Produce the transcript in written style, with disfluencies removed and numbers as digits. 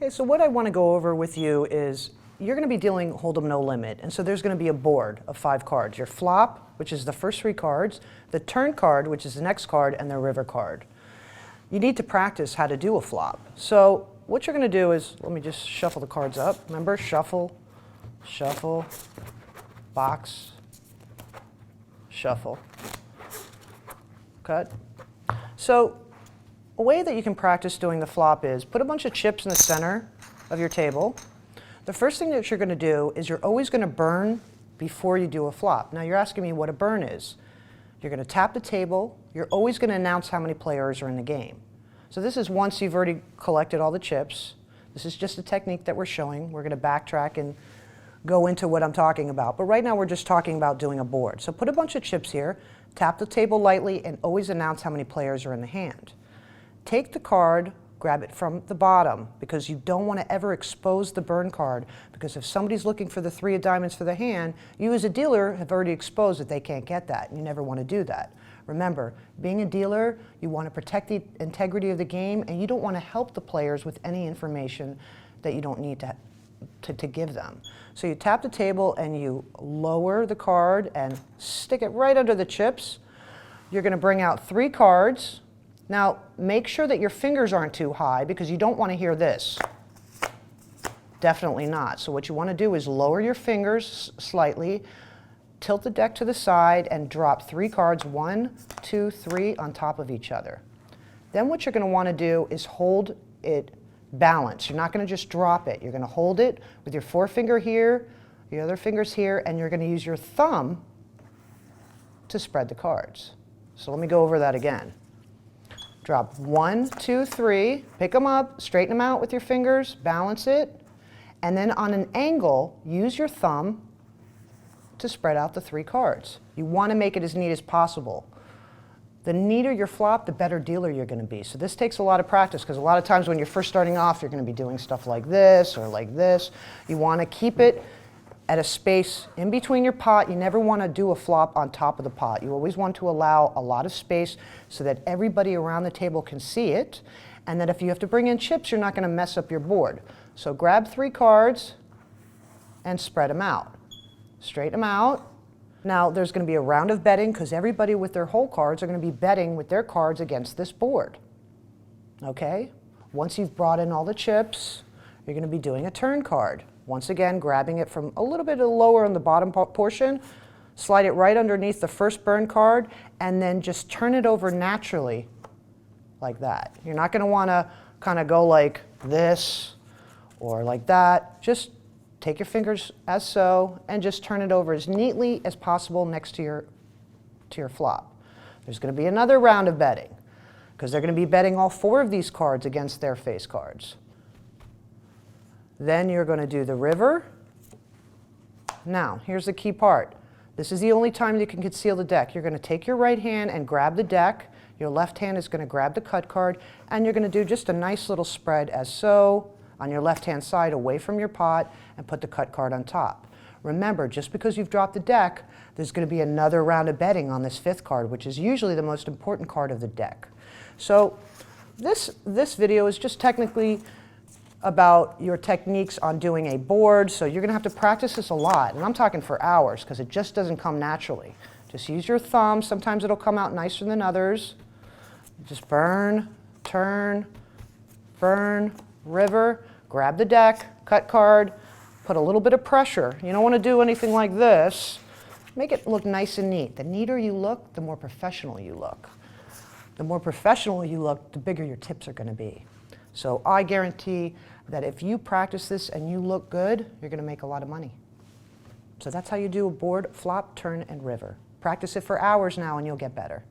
Okay, so what I want to go over with you is you're going to be dealing Hold'em No Limit, and so there's going to be a board of 5 cards. Your flop, which is the first 3 cards, the turn card, which is the next card, and the river card. You need to practice how to do a flop. So what you're going to do is, let me just shuffle the cards up. Remember, shuffle, shuffle, box, shuffle, cut. So a way that you can practice doing the flop is put a bunch of chips in the center of your table. The first thing that you're going to do is you're always going to burn before you do a flop. Now you're asking me what a burn is. You're going to tap the table. You're always going to announce how many players are in the game. So this is once you've already collected all the chips. This is just a technique that we're showing. We're going to backtrack and go into what I'm talking about. But right now we're just talking about doing a board. So put a bunch of chips here, tap the table lightly, and always announce how many players are in the hand. Take the card, grab it from the bottom, because you don't want to ever expose the burn card, because if somebody's looking for the 3 of diamonds for the hand, you as a dealer have already exposed that they can't get that. You never want to do that. Remember, being a dealer, you want to protect the integrity of the game, and you don't want to help the players with any information that you don't need to give them. So you tap the table and you lower the card and stick it right under the chips. You're going to bring out 3 cards. Now, make sure that your fingers aren't too high, because you don't want to hear this. Definitely not. So what you want to do is lower your fingers slightly, tilt the deck to the side, and drop 3 cards, 1, 2, 3, on top of each other. Then what you're going to want to do is hold it balanced. You're not going to just drop it. You're going to hold it with your forefinger here, your other fingers here, and you're going to use your thumb to spread the cards. So let me go over that again. Drop 1, 2, 3, pick them up, straighten them out with your fingers, balance it, and then on an angle, use your thumb to spread out the 3 cards. You want to make it as neat as possible. The neater your flop, the better dealer you're going to be. So this takes a lot of practice, because a lot of times when you're first starting off, you're going to be doing stuff like this or like this. You want to keep it at a space in between your pot. You never want to do a flop on top of the pot. You always want to allow a lot of space so that everybody around the table can see it, and that if you have to bring in chips, you're not going to mess up your board. So grab 3 cards and spread them out. Straighten them out. Now there's going to be a round of betting, because everybody with their whole cards are going to be betting with their cards against this board. Okay? Once you've brought in all the chips, you're going to be doing a turn card. Once again, grabbing it from a little bit lower on the bottom portion, slide it right underneath the first burn card, and then just turn it over naturally like that. You're not going to want to kind of go like this or like that. Just take your fingers as so and just turn it over as neatly as possible next to your flop. There's going to be another round of betting, because they're going to be betting all 4 of these cards against their face cards. Then you're going to do the river. Now, here's the key part. This is the only time you can conceal the deck. You're going to take your right hand and grab the deck. Your left hand is going to grab the cut card, and you're going to do just a nice little spread as so on your left-hand side away from your pot, and put the cut card on top. Remember, just because you've dropped the deck, there's going to be another round of betting on this 5th card, which is usually the most important card of the deck. So this video is just technically about your techniques on doing a board. So you're going to have to practice this a lot, and I'm talking for hours, because it just doesn't come naturally. Just use your thumb. Sometimes it'll come out nicer than others. Just burn, turn, burn, river, grab the deck, cut card, put a little bit of pressure. You don't want to do anything like this. Make it look nice and neat. The neater you look, the more professional you look. The more professional you look, the bigger your tips are going to be. So I guarantee that if you practice this and you look good, you're going to make a lot of money. So that's how you do a board, flop, turn, and river. Practice it for hours now and you'll get better.